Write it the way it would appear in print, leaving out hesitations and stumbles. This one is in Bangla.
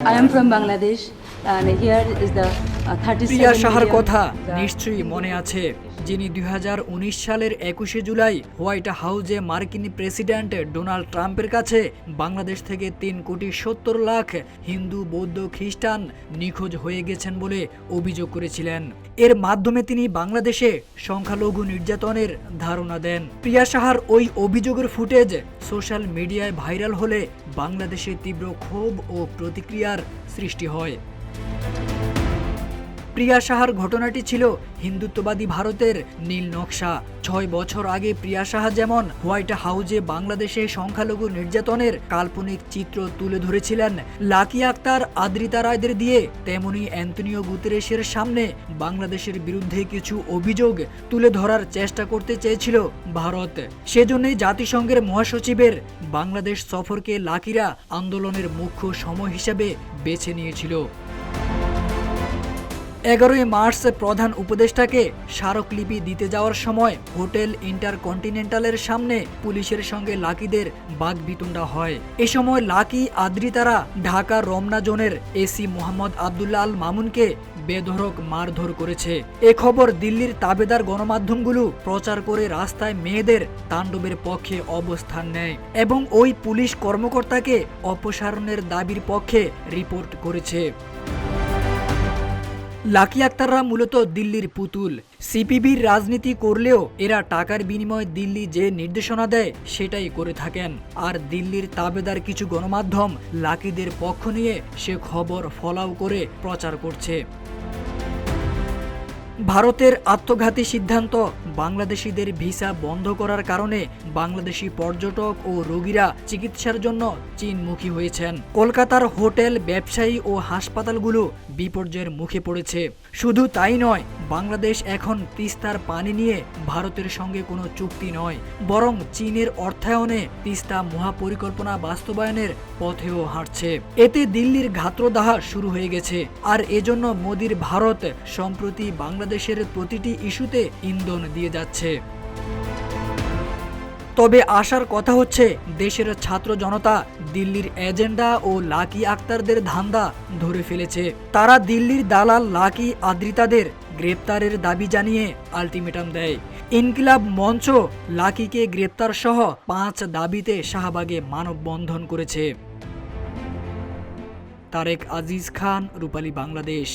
I am from Bangladesh and here is the 37 প্রিয়া সাহার million কথা the নিশ্চয়ই মনে আছে, যিনি ২০১৯ সালের ২১শে জুলাই হোয়াইট হাউজে মার্কিন প্রেসিডেন্ট ডোনাল্ড ট্রাম্পের কাছে বাংলাদেশ থেকে ৩,৭০,০০,০০০ হিন্দু, বৌদ্ধ, খ্রিস্টান নিখোঁজ হয়ে গেছেন বলে অভিযোগ করেছিলেন। এর মাধ্যমে তিনি বাংলাদেশে সংখ্যালঘু নির্যাতনের ধারণা দেন। প্রিয়া সাহার ওই অভিযোগের ফুটেজ সোশ্যাল মিডিয়ায় ভাইরাল হলে বাংলাদেশে তীব্র ক্ষোভ ও প্রতিক্রিয়ার সৃষ্টি হয়। প্রিয়া সাহার ঘটনাটি ছিল হিন্দুত্ববাদী ভারতের নীল নকশা। ৬ বছর আগে প্রিয়া সাহা যেমন হোয়াইট হাউজে বাংলাদেশে সংখ্যালঘু নির্যাতনের কাল্পনিক চিত্র তুলে ধরেছিলেন লাকি আক্তার, আদ্রিতা রায়দের দিয়ে, তেমনি অ্যান্তনিও গুতেরেসের সামনে বাংলাদেশের বিরুদ্ধে কিছু অভিযোগ তুলে ধরার চেষ্টা করতে চেয়েছিল ভারত। সেজন্যই জাতিসংঘের মহাসচিবের বাংলাদেশ সফরকে লাকিরা আন্দোলনের মুখ্য সময় হিসেবে বেছে নিয়েছিল। ১১ই মার্চ প্রধান উপদেষ্টাকে স্মারকলিপি দিতে যাওয়ার সময় হোটেল ইন্টারকন্টিনেন্টালের সামনে পুলিশের সঙ্গে লাকিদের বাকবিতণ্ডা হয়। এ সময় লাকি, আদ্রিতারা ঢাকা রমনা জোনের এসি মোহাম্মদ আবদুল্লাহ আল মামুনকে বেধড়ক মারধর করেছে। এ খবর দিল্লির তাবেদার গণমাধ্যমগুলো প্রচার করে রাস্তায় মেয়েদের তাণ্ডবের পক্ষে অবস্থান নেয় এবং ওই পুলিশ কর্মকর্তাকে অপসারণের দাবির পক্ষে রিপোর্ট করেছে। লাকি আক্তাররা মূলত দিল্লির পুতুল। সিপিবির রাজনীতি করলেও এরা টাকার বিনিময়ে দিল্লি যে নির্দেশনা দেয় সেটাই করে থাকেন। আর দিল্লির তাবেদার কিছু গণমাধ্যম লাকিদের পক্ষ নিয়ে সে খবর ফলাও করে প্রচার করছে। ভারতের আত্মঘাতী সিদ্ধান্ত বাংলাদেশিদের ভিসা বন্ধ করার কারণে বাংলাদেশি পর্যটক ও রোগীরা চিকিৎসার জন্য চীনমুখী হয়েছেন। কলকাতার হোটেল, ব্যবসায়ী ও হাসপাতালগুলো বিপর্যয়ের মুখে পড়েছে। শুধু তাই নয়, বাংলাদেশ এখন তিস্তার পানি নিয়ে ভারতের সঙ্গে কোনো চুক্তি নয়, বরং চীনের অর্থায়নে তিস্তা মহাপরিকল্পনা বাস্তবায়নের পথেও হাঁটছে। এতে দিল্লির গাত্রদাহ শুরু হয়ে গেছে। আর এজন্য মোদির ভারত সম্প্রতি বাংলাদেশের প্রতিটি ইস্যুতে ইন্ধন দিয়ে যাচ্ছে। তবে আশার কথা হচ্ছে, দেশের ছাত্র জনতা দিল্লির এজেন্ডা ও লাকি আক্তারদের ধান্দা ধরে ফেলেছে। তারা দিল্লির দালাল লাকি, আদ্রিতাদের গ্রেপ্তারের দাবি জানিয়ে আলটিমেটাম দেয়। ইনকিলাব মঞ্চ লাকিকে গ্রেপ্তার সহ ৫ দাবিতে শাহবাগে মানববন্ধন করেছে। তারেক আজিজ খান, রূপালী বাংলাদেশ।